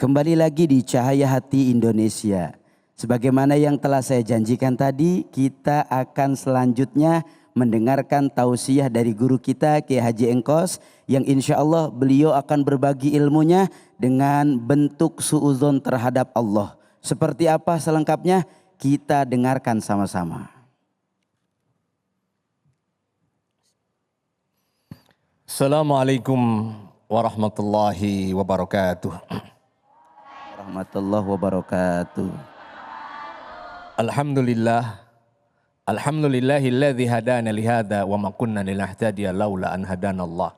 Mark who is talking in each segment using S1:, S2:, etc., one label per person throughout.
S1: Kembali lagi di Cahaya Hati Indonesia. Sebagaimana yang telah saya janjikan tadi, kita akan selanjutnya mendengarkan tausiah dari guru kita Kiai Haji Engkos, yang insya Allah beliau akan berbagi ilmunya dengan bentuk suudzon terhadap Allah. Seperti apa selengkapnya? Kita dengarkan sama-sama.
S2: Assalamualaikum warahmatullahi wabarakatuh.
S1: Warahmatullahi wabarakatuh.
S2: Alhamdulillahilladzi hadana lihada wa ma kunna linahtadiya laula an hadana Allah.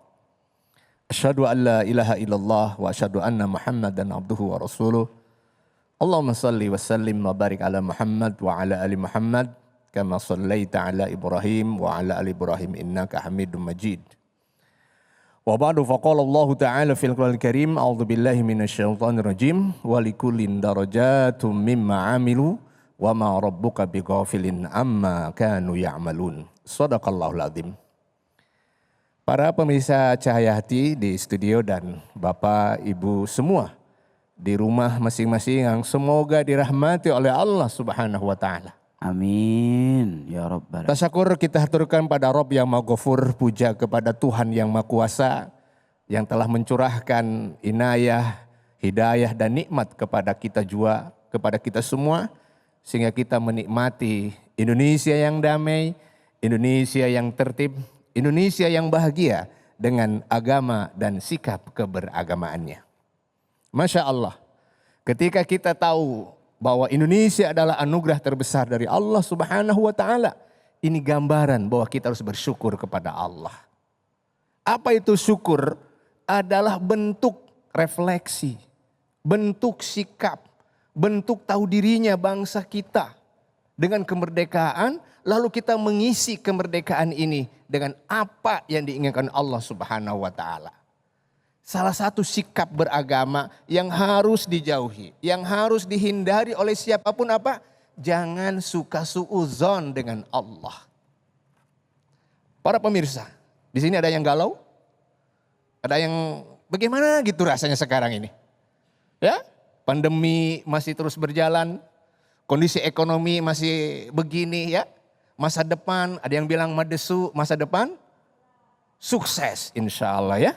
S2: Asyhadu an la ilaha illallah wa asyhadu anna Muhammadan abduhu wa rasuluh. Allahumma salli wa sallim wa barik ala Muhammad wa ala ali Muhammad kama sallaita ala Ibrahim wa ala ali Ibrahim innaka Hamidum Majid. Wa ba'du faqala Allah Ta'ala fil Qur'anil Karim a'udzu billahi minasyaitonir rajim wa likullin darajatun mimma 'amilu wa ma rabbuka bighafilin amma kanu ya'malun. Shadaqallahul azim. Para pemirsa Cahaya Hati di studio dan Bapak Ibu semua di rumah masing-masing yang semoga dirahmati oleh Allah Subhanahu wa taala.
S1: Amin ya Rabbal.
S2: Tasyakur kita haturkan pada Rabb yang Maha Ghafur, puja kepada Tuhan yang Maha Kuasa yang telah mencurahkan inayah, hidayah dan nikmat kepada kita juga, kepada kita semua, sehingga kita menikmati Indonesia yang damai, Indonesia yang tertib, Indonesia yang bahagia dengan agama dan sikap keberagamaannya. Masya Allah, ketika kita tahu bahwa Indonesia adalah anugerah terbesar dari Allah Subhanahu wa taala, ini gambaran bahwa kita harus bersyukur kepada Allah. Apa itu syukur? Adalah bentuk refleksi, bentuk sikap, bentuk tahu dirinya bangsa kita dengan kemerdekaan, lalu kita mengisi kemerdekaan ini dengan apa yang diinginkan Allah Subhanahu wa taala. Salah satu sikap beragama yang harus dijauhi, yang harus dihindari oleh siapapun apa? Jangan suka suudzon dengan Allah. Para pemirsa, di sini ada yang galau? Ada yang bagaimana gitu rasanya sekarang ini? Ya, pandemi masih terus berjalan, kondisi ekonomi masih begini ya. Masa depan, ada yang bilang madesu, masa depan sukses insya Allah ya.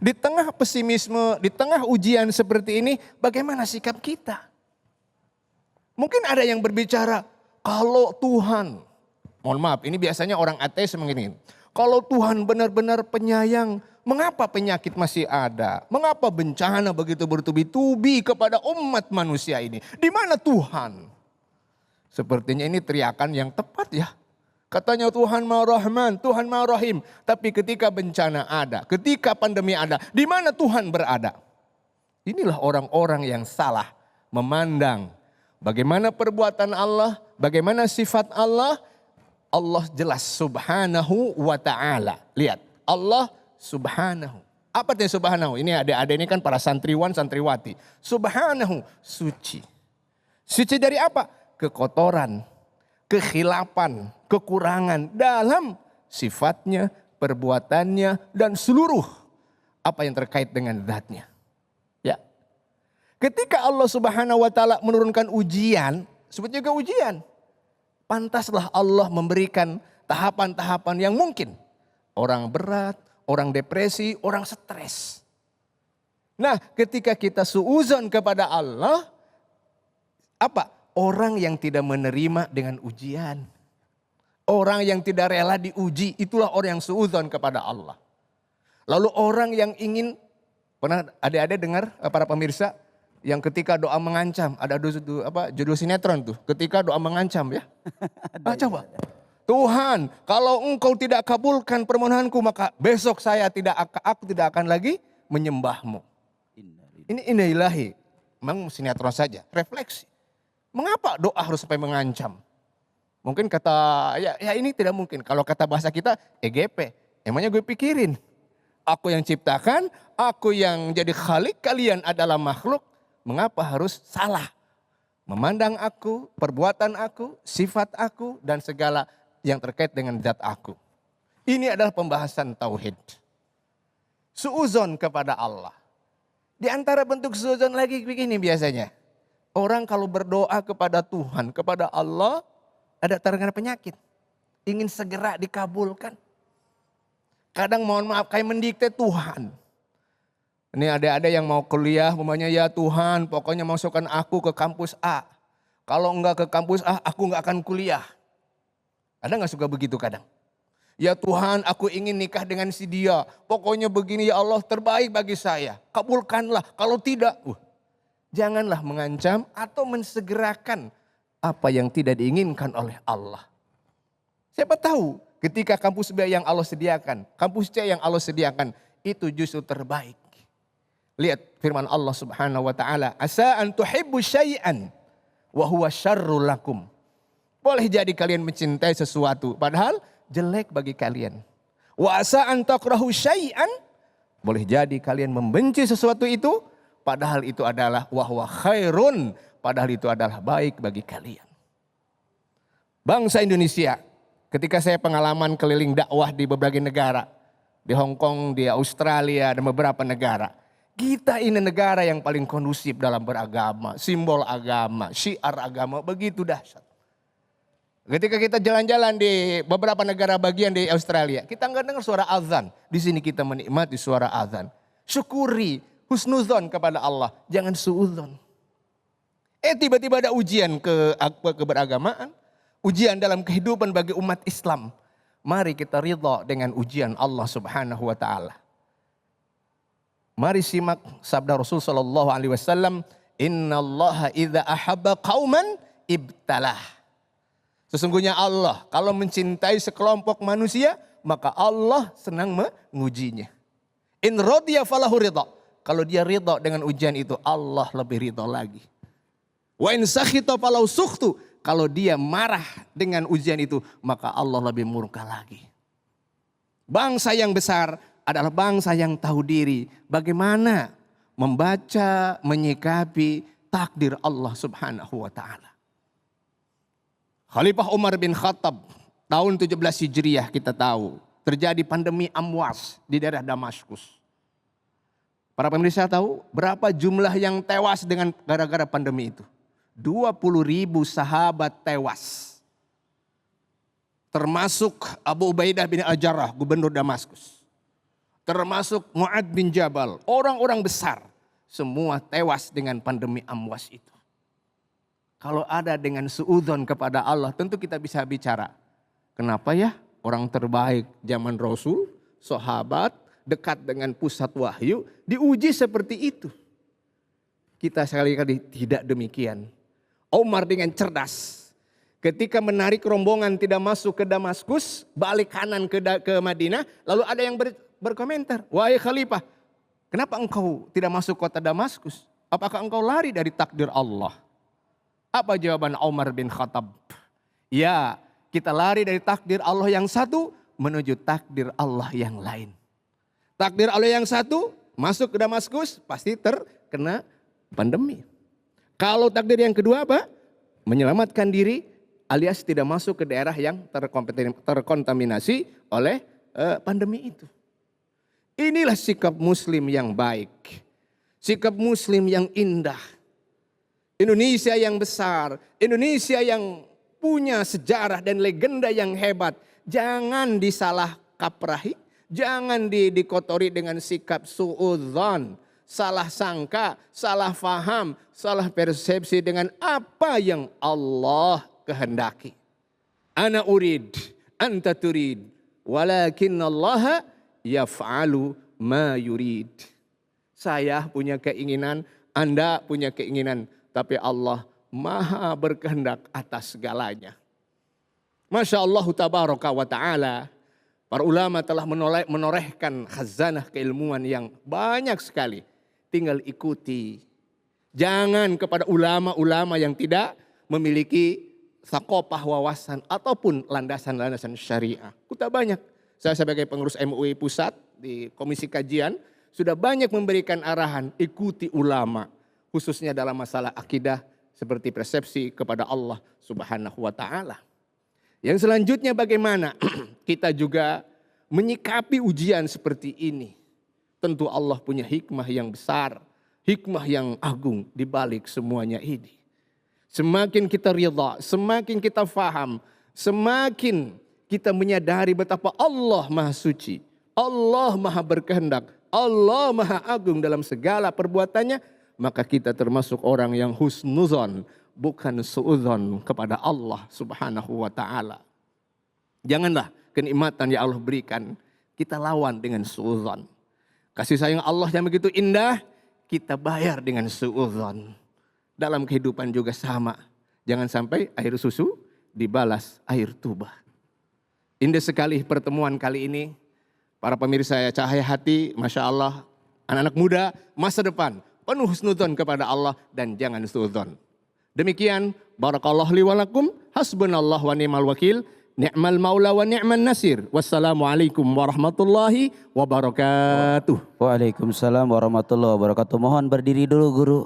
S2: Di tengah pesimisme, di tengah ujian seperti ini, bagaimana sikap kita? Mungkin ada yang berbicara, kalau Tuhan, mohon maaf, ini biasanya orang ateis begini, kalau Tuhan benar-benar penyayang, mengapa penyakit masih ada? Mengapa bencana begitu bertubi-tubi kepada umat manusia ini? Di mana Tuhan? Sepertinya ini teriakan yang tepat ya. Katanya Tuhan Maha Rahman, Tuhan Maha Rahim. Tapi ketika bencana ada, ketika pandemi ada, di mana Tuhan berada? Inilah orang-orang yang salah memandang bagaimana perbuatan Allah, bagaimana sifat Allah. Allah jelas subhanahu wa ta'ala. Lihat, Allah subhanahu. Apa artinya subhanahu? Ini adik-adik ini kan para santriwan, santriwati. Subhanahu, suci. Suci dari apa? Kekotoran, kekhilapan, kekurangan dalam sifatnya, perbuatannya, dan seluruh apa yang terkait dengan zatnya. Ya. Ketika Allah Subhanahu wa taala menurunkan ujian, sebut juga ujian. Pantaslah Allah memberikan tahapan-tahapan yang mungkin. Orang berat, orang depresi, orang stres. Nah, ketika kita suudzon kepada Allah, apa? Orang yang tidak menerima dengan ujian. Orang yang tidak rela diuji, itulah orang yang suudzon kepada Allah. Lalu orang yang ingin, pernah adik-adik dengar para pemirsa, yang ketika doa mengancam, ada judul sinetron tuh, ketika doa mengancam ya. Coba, Tuhan kalau engkau tidak kabulkan permohonanku, maka besok aku tidak akan lagi menyembahmu. Ini innalillahi, memang sinetron saja, refleksi. Mengapa doa harus sampai mengancam? Mungkin kata, ya ini tidak mungkin. Kalau kata bahasa kita, EGP. Emangnya gue pikirin. Aku yang ciptakan, aku yang jadi khalik, kalian adalah makhluk. Mengapa harus salah? Memandang aku, perbuatan aku, sifat aku, dan segala yang terkait dengan zat aku. Ini adalah pembahasan tauhid. Suudzon kepada Allah. Di antara bentuk suudzon lagi begini biasanya. Orang kalau berdoa kepada Tuhan, kepada Allah, ada terkena penyakit. Ingin segera dikabulkan. Kadang mohon maaf kayak mendikte Tuhan. Ini ada yang mau kuliah, umpamanya ya Tuhan pokoknya masukkan aku ke kampus A. Kalau enggak ke kampus A, aku enggak akan kuliah. Ada enggak suka begitu kadang? Ya Tuhan aku ingin nikah dengan si dia. Pokoknya begini ya Allah terbaik bagi saya. Kabulkanlah, kalau tidak. Janganlah mengancam atau mensegerakan apa yang tidak diinginkan oleh Allah. Siapa tahu ketika kampus B yang Allah sediakan, kampus C yang Allah sediakan, itu justru terbaik. Lihat firman Allah Subhanahu wa taala, "Asa an tuhibbu syai'an wa huwa syarrul lakum." Boleh jadi kalian mencintai sesuatu padahal jelek bagi kalian. Wa asa an takrahu syai'an, boleh jadi kalian membenci sesuatu itu padahal itu adalah wa huwa khairun, padahal itu adalah baik bagi kalian. Bangsa Indonesia, ketika saya pengalaman keliling dakwah di berbagai negara, di Hong Kong, di Australia dan beberapa negara. Kita ini negara yang paling kondusif dalam beragama, simbol agama, syiar agama begitu dahsyat. Ketika kita jalan-jalan di beberapa negara bagian di Australia, kita nggak dengar suara azan. Di sini kita menikmati suara azan. Syukuri, husnuzon kepada Allah, jangan suudzon. Tiba-tiba ada ujian keberagamaan, ujian dalam kehidupan bagi umat Islam. Mari kita ridha dengan ujian Allah Subhanahu wa taala. Mari simak sabda Rasul sallallahu alaihi wasallam, "Innallaha idza ahabba qauman ibtalah." Sesungguhnya Allah kalau mencintai sekelompok manusia, maka Allah senang mengujinya. In radiya falahu ridha. Kalau dia ridha dengan ujian itu, Allah lebih ridha lagi. Wa in sakhita falahu sukhtu. Kalau dia marah dengan ujian itu, maka Allah lebih murka lagi. Bangsa yang besar adalah bangsa yang tahu diri bagaimana membaca, menyikapi takdir Allah Subhanahu wa taala. Khalifah Umar bin Khattab tahun 17 Hijriah kita tahu terjadi pandemi amwas di daerah Damaskus. Para pemirsa tahu berapa jumlah yang tewas dengan gara-gara pandemi itu? 20.000 sahabat tewas. Termasuk Abu Ubaidah bin Al-Jarrah, gubernur Damaskus. Termasuk Mu'ad bin Jabal, orang-orang besar. Semua tewas dengan pandemi amwas itu. Kalau ada dengan suudzon kepada Allah, tentu kita bisa bicara. Kenapa ya orang terbaik zaman Rasul, sahabat, dekat dengan pusat wahyu, diuji seperti itu. Kita sekali-kali tidak demikian. Umar dengan cerdas. Ketika menarik rombongan tidak masuk ke Damaskus, balik kanan ke Madinah, lalu ada yang berkomentar, "Wahai Khalifah, kenapa engkau tidak masuk kota Damaskus? Apakah engkau lari dari takdir Allah?" Apa jawaban Umar bin Khattab? Ya, kita lari dari takdir Allah yang satu menuju takdir Allah yang lain. Takdir Allah yang satu masuk ke Damaskus pasti terkena pandemi. Kalau takdir yang kedua apa? Menyelamatkan diri alias tidak masuk ke daerah yang terkontaminasi oleh pandemi itu. Inilah sikap muslim yang baik. Sikap muslim yang indah. Indonesia yang besar, Indonesia yang punya sejarah dan legenda yang hebat. Jangan disalah kaprahi, jangan dikotori dengan sikap suudzon, salah sangka, salah faham, salah persepsi dengan apa yang Allah kehendaki. Ana urid, anta turid, walakinnallaha yaf'alu ma yurid. Saya punya keinginan, Anda punya keinginan, tapi Allah maha berkehendak atas segalanya. Masya Allah tabaraka wa ta'ala. Para ulama telah menorehkan khazanah keilmuan yang banyak sekali. Tinggal ikuti. Jangan kepada ulama-ulama yang tidak memiliki sakopah wawasan ataupun landasan-landasan syariah. Kita banyak. Saya sebagai pengurus MUI pusat di komisi kajian sudah banyak memberikan arahan ikuti ulama. Khususnya dalam masalah akidah seperti persepsi kepada Allah Subhanahu wa ta'ala. Yang selanjutnya bagaimana kita juga menyikapi ujian seperti ini. Tentu Allah punya hikmah yang besar. hikmah yang agung di balik semuanya ini. Semakin kita rida, semakin kita faham, semakin kita menyadari betapa Allah Maha Suci, Allah Maha Berkehendak, Allah Maha Agung dalam segala perbuatannya, maka kita termasuk orang yang husnuzon, bukan suudzon kepada Allah Subhanahu wa taala. Janganlah kenikmatan yang Allah berikan kita lawan dengan suudzon. Kasih sayang Allah yang begitu indah kita bayar dengan suudzon. Dalam kehidupan juga sama. Jangan sampai air susu dibalas air tuba. Indah sekali pertemuan kali ini. Para pemirsa Cahaya Hati, Masya Allah, anak-anak muda masa depan penuh husnudzon kepada Allah dan jangan suudzon. Demikian, barakallahu li wa lakum, hasbunallah wa ni'mal wakil, ni'mal maula wa ni'man nasir. Wassalamualaikum warahmatullahi wabarakatuh.
S1: Waalaikumsalam warahmatullahi wabarakatuh. Mohon berdiri dulu guru.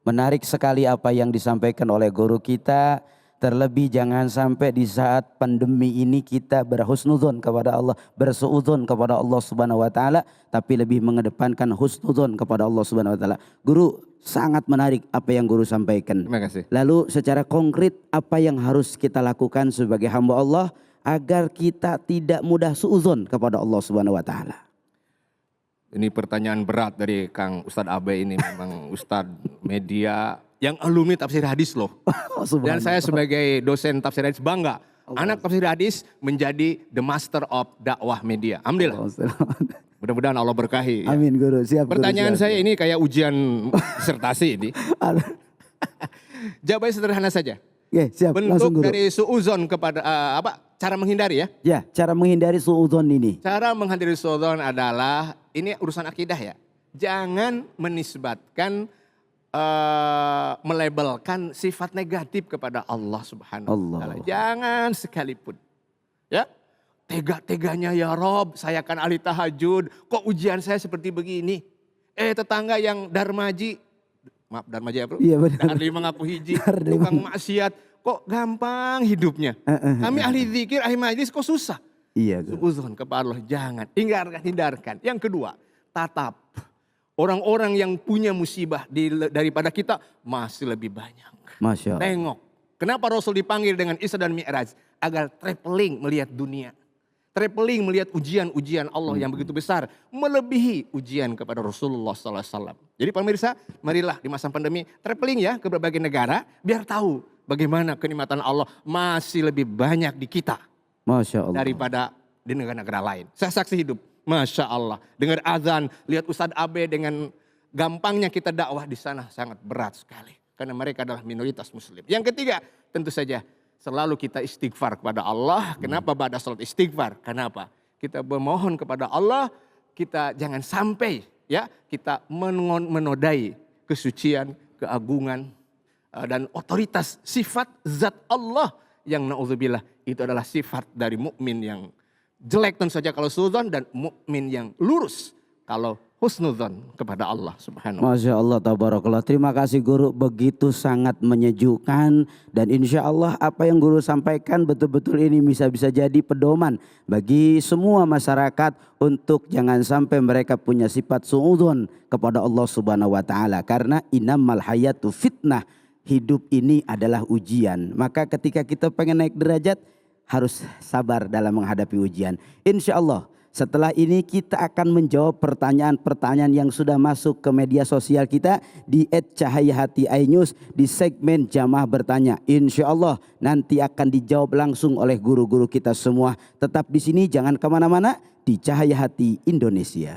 S1: Menarik sekali apa yang disampaikan oleh guru kita. Terlebih jangan sampai di saat pandemi ini kita berhusnudzon kepada Allah, bersuudzon kepada Allah Subhanahu wa taala, tapi lebih mengedepankan husnudzon kepada Allah Subhanahu wa taala. Guru, sangat menarik apa yang guru sampaikan.
S2: Terima kasih.
S1: Lalu secara konkret apa yang harus kita lakukan sebagai hamba Allah agar kita tidak mudah suudzon kepada Allah Subhanahu wa taala?
S2: Ini pertanyaan berat dari Kang Ustadz Abe ini, memang Ustadz media yang alumni tafsir hadis loh. Dan saya sebagai dosen tafsir hadis bangga. Anak tafsir hadis menjadi the master of dakwah media. Alhamdulillah. Mudah-mudahan Allah berkahi. Ya.
S1: Amin guru. Siap.
S2: Pertanyaan
S1: guru, siap.
S2: saya ini kayak ujian disertasi ini. Jawabannya sederhana saja.
S1: Ya, siap. Langsung
S2: Bentuk
S1: guru.
S2: dari suudzon kepada cara menghindari ya.
S1: Ya, cara menghindari suudzon ini.
S2: Cara menghindari suudzon adalah ini urusan akidah ya. Jangan menisbatkan melabelkan sifat negatif kepada Allah Subhanahu wa taala. Jangan sekalipun. Ya. Tega-teganya ya Rob, saya kan ahli tahajud, kok ujian saya seperti begini? Tetangga yang darmaji, maaf darmaji ya bro?
S1: Iya benar.
S2: Ahli mengaku hiji, tukang maksiat, kok gampang hidupnya. Kami ahli zikir, ahli majlis kok susah.
S1: Iya.
S2: Suudzon kepada Allah, jangan. Hindarkan. Yang kedua, tatap. Orang-orang yang punya musibah daripada kita masih lebih banyak.
S1: Masya Allah.
S2: Tengok. Kenapa Rasul dipanggil dengan Isra dan Mi'raj? Agar traveling melihat dunia. Traveling melihat ujian-ujian Allah yang begitu besar. Melebihi ujian kepada Rasulullah SAW. Jadi pemirsa, marilah di masa pandemi traveling ya ke berbagai negara. Biar tahu bagaimana kenikmatan Allah masih lebih banyak di kita.
S1: Masya Allah.
S2: Daripada di negara-negara lain. Saya saksi hidup. Masya Allah. Dengar azan, lihat Ustadz Abe dengan gampangnya kita dakwah di sana sangat berat sekali. Karena mereka adalah minoritas muslim. Yang ketiga, tentu saja selalu kita istighfar kepada Allah. Kenapa pada salat istighfar? Kenapa? Kita memohon kepada Allah, kita jangan sampai ya kita menodai kesucian, keagungan dan otoritas sifat zat Allah yang naudzubillah itu adalah sifat dari mukmin yang jelek tentu saja kalau suudzon dan mukmin yang lurus kalau husnudzon kepada Allah Subhanahu wa taala.
S1: Masya Allah, tabarakallah. Terima kasih guru, begitu sangat menyejukkan. Dan insya Allah apa yang guru sampaikan betul-betul ini bisa jadi pedoman bagi semua masyarakat untuk jangan sampai mereka punya sifat suudzon kepada Allah Subhanahu wa taala. Karena innamal hayatu fitnah, hidup ini adalah ujian. Maka ketika kita pengen naik derajat harus sabar dalam menghadapi ujian. Insya Allah setelah ini kita akan menjawab pertanyaan-pertanyaan yang sudah masuk ke media sosial kita di @cahayahati_inews di segmen Jamaah Bertanya. Insya Allah nanti akan dijawab langsung oleh guru-guru kita semua. Tetap di sini, jangan kemana-mana di Cahaya Hati Indonesia.